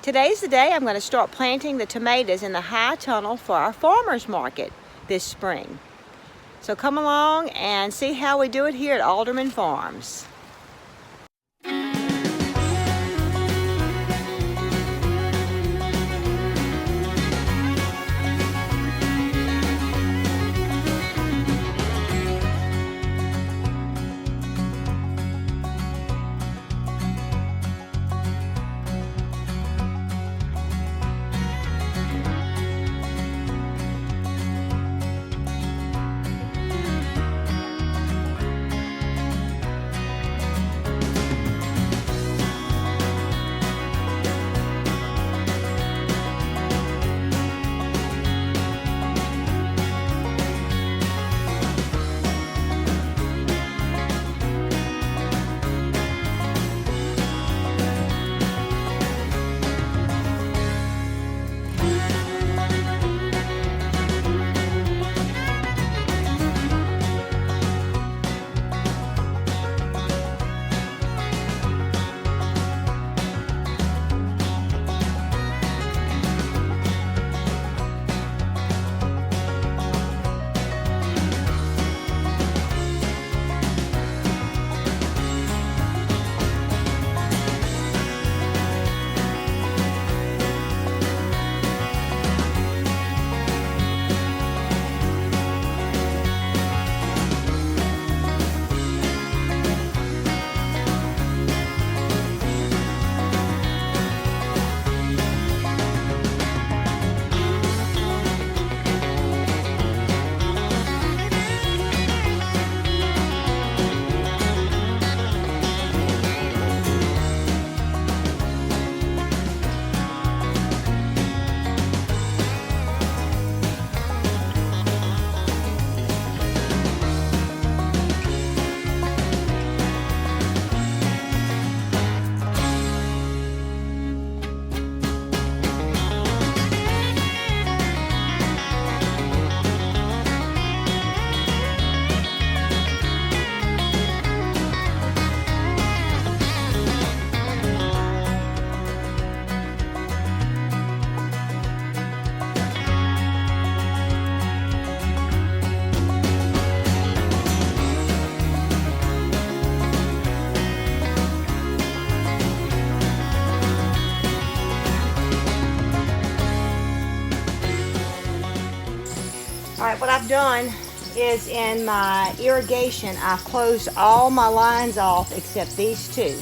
Today's the day I'm going to start planting the tomatoes in the high tunnel for our farmers market this spring. So come along and see how we do it here at Alderman Farms. Alright, what I've done is in my irrigation, I've closed all my lines off except these two.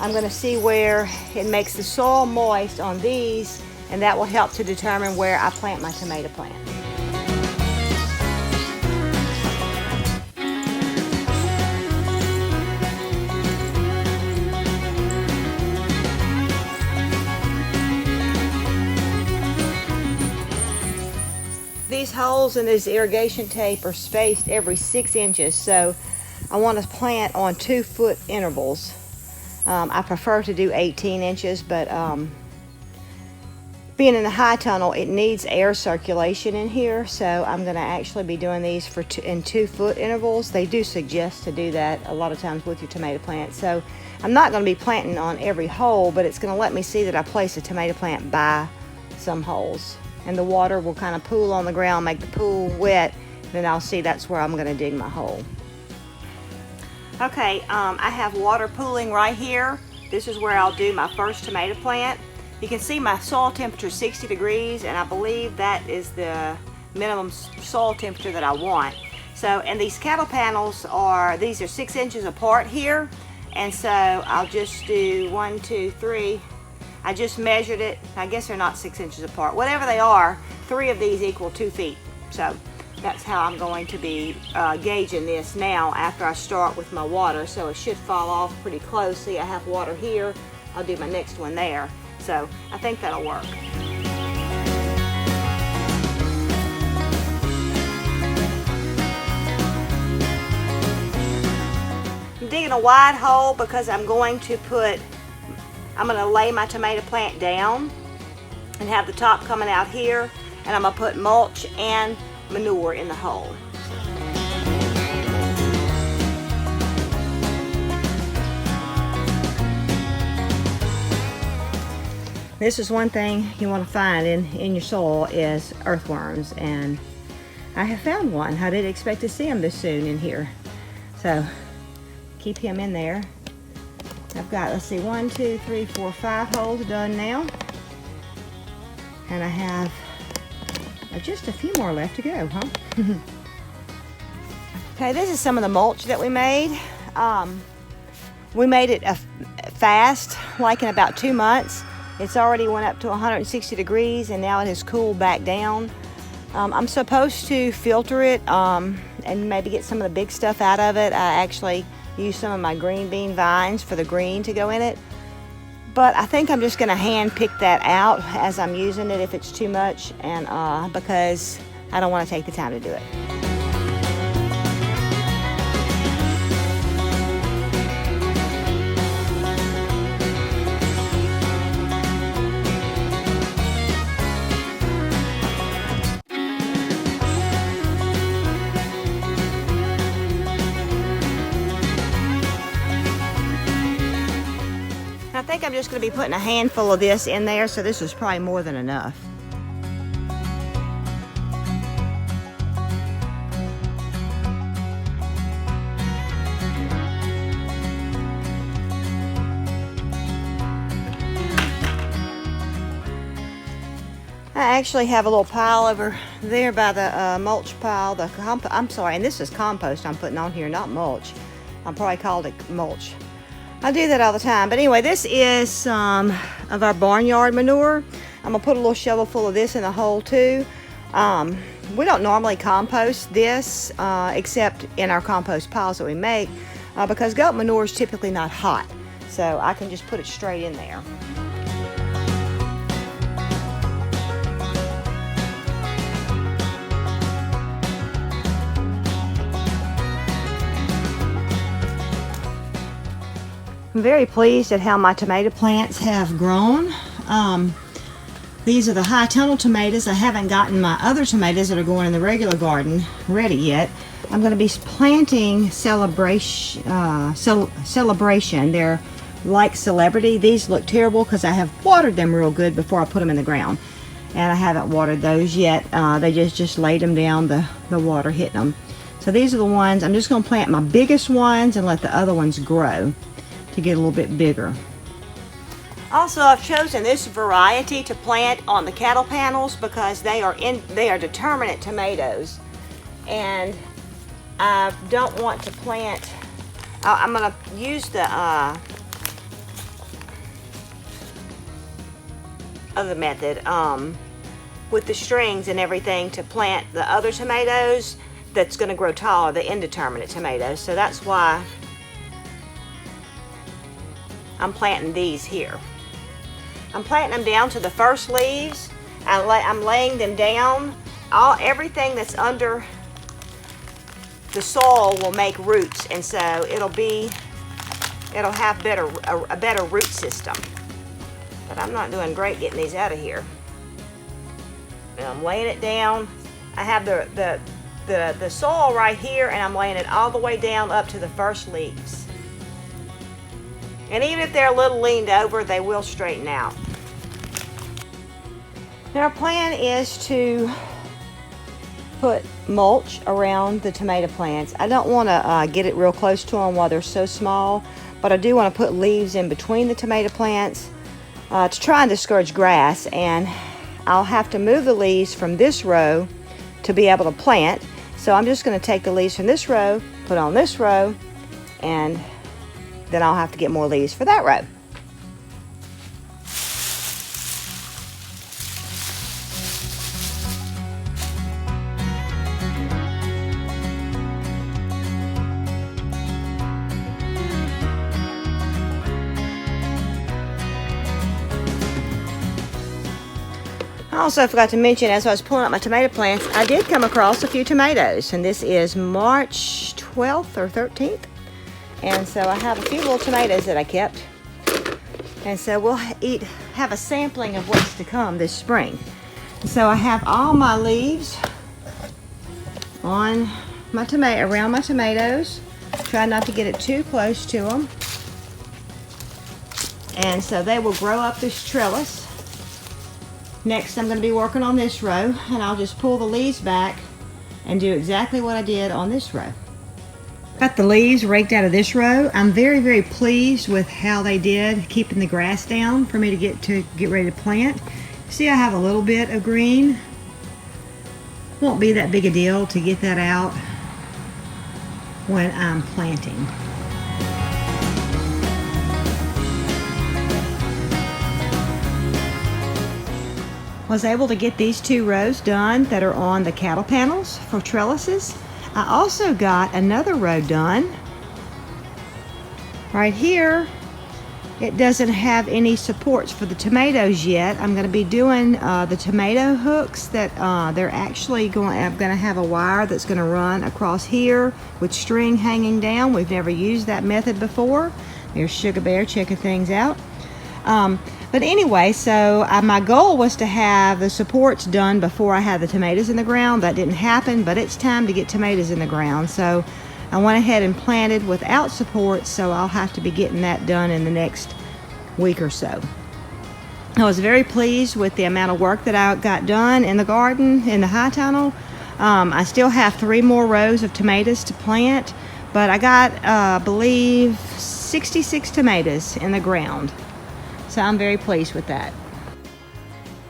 I'm going to see where it makes the soil moist on these, and that will help to determine where I plant my tomato plant. These holes in this irrigation tape are spaced every 6 inches, so I want to plant on 2-foot intervals. I prefer to do 18 inches, but being in the high tunnel, it needs air circulation in here, so I'm going to actually be doing these in 2-foot intervals. They do suggest to do that a lot of times with your tomato plant, so I'm not going to be planting on every hole, but it's going to let me see that I place a tomato plant by some holes. And the water will kind of pool on the ground, make the pool wet, then I'll see that's where I'm going to dig my hole. Okay, I have water pooling right here. This is where I'll do my first tomato plant. You can see my soil temperature is 60 degrees, and I believe that is the minimum soil temperature that I want. So, and these cattle panels these are 6 inches apart here, and so I'll just do 1, 2, 3. I just measured it. I guess they're not 6 inches apart. Whatever they are, 3 of these equal 2 feet. So that's how I'm going to be gauging this now after I start with my water. So it should fall off pretty close. See, I have water here. I'll do my next one there. So I think that'll work. I'm digging a wide hole because I'm going to lay my tomato plant down and have the top coming out here, and I'm going to put mulch and manure in the hole. This is one thing you want to find in your soil is earthworms, and I have found one. I didn't expect to see him this soon in here. So keep him in there. I've got, let's see, 1, 2, 3, 4, 5 holes done now. And I have just a few more left to go, huh? Okay, this is some of the mulch that we made. We made it fast, like in about 2 months. It's already went up to 160 degrees and now it has cooled back down. I'm supposed to filter it and maybe get some of the big stuff out of it. I actually use some of my green bean vines for the green to go in it. But I think I'm just going to hand pick that out as I'm using it if it's too much, and because I don't want to take the time to do it. I think I'm just going to be putting a handful of this in there, so this is probably more than enough. I actually have a little pile over there by the mulch pile. I'm sorry, and this is compost I'm putting on here, not mulch. I probably called it mulch. I do that all the time. But anyway, this is some of our barnyard manure. I'm gonna put a little shovel full of this in the hole too. We don't normally compost this except in our compost piles that we make because goat manure is typically not hot. So I can just put it straight in there. I'm very pleased at how my tomato plants have grown. These are the high tunnel tomatoes. I haven't gotten my other tomatoes that are going in the regular garden ready yet. I'm going to be planting Celebration. They're like Celebrity. These look terrible because I have watered them real good before I put them in the ground. And I haven't watered those yet. They just laid them down, the water hitting them. So these are the ones. I'm just going to plant my biggest ones and let the other ones grow to get a little bit bigger. Also, I've chosen this variety to plant on the cattle panels because they are determinate tomatoes, and I don't want to plant. I'm going to use the other method with the strings and everything to plant the other tomatoes that's going to grow taller, the indeterminate tomatoes. So that's why I'm planting these here. I'm planting them down to the first leaves. I'm laying them down. Everything that's under the soil will make roots, and so it'll have a better root system. But I'm not doing great getting these out of here. And I'm laying it down. I have the soil right here, and I'm laying it all the way down up to the first leaves. And even if they're a little leaned over, they will straighten out. Now our plan is to put mulch around the tomato plants. I don't want to get it real close to them while they're so small, but I do want to put leaves in between the tomato plants to try and discourage grass. And I'll have to move the leaves from this row to be able to plant. So I'm just going to take the leaves from this row, put on this row, and then I'll have to get more leaves for that row. I also forgot to mention, as I was pulling out my tomato plants, I did come across a few tomatoes, and this is March 12th or 13th. And so I have a few little tomatoes that I kept. And so we'll have a sampling of what's to come this spring. So I have all my leaves on my around my tomatoes. Try not to get it too close to them. And so they will grow up this trellis. Next, I'm going to be working on this row, and I'll just pull the leaves back and do exactly what I did on this row. Got the leaves raked out of this row. I'm very, very pleased with how they did keeping the grass down for me to get ready to plant. See, I have a little bit of green. Won't be that big a deal to get that out when I'm planting. Was able to get these 2 rows done that are on the cattle panels for trellises. I also got another row done right here. It doesn't have any supports for the tomatoes yet. I'm going to be doing the tomato hooks that they're actually I'm going to have a wire that's going to run across here with string hanging down. We've never used that method before. There's Sugar Bear checking things out. But anyway, so my goal was to have the supports done before I had the tomatoes in the ground. That didn't happen, but it's time to get tomatoes in the ground. So I went ahead and planted without supports, so I'll have to be getting that done in the next week or so. I was very pleased with the amount of work that I got done in the garden, in the high tunnel. I still have 3 more rows of tomatoes to plant, but I got, I believe, 66 tomatoes in the ground. So I'm very pleased with that.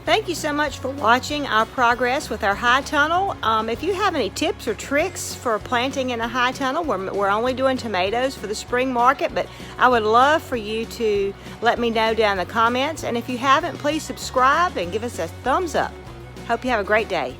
Thank you so much for watching our progress with our high tunnel. If you have any tips or tricks for planting in a high tunnel, we're only doing tomatoes for the spring market, but I would love for you to let me know down in the comments. And if you haven't, please subscribe and give us a thumbs up. Hope you have a great day.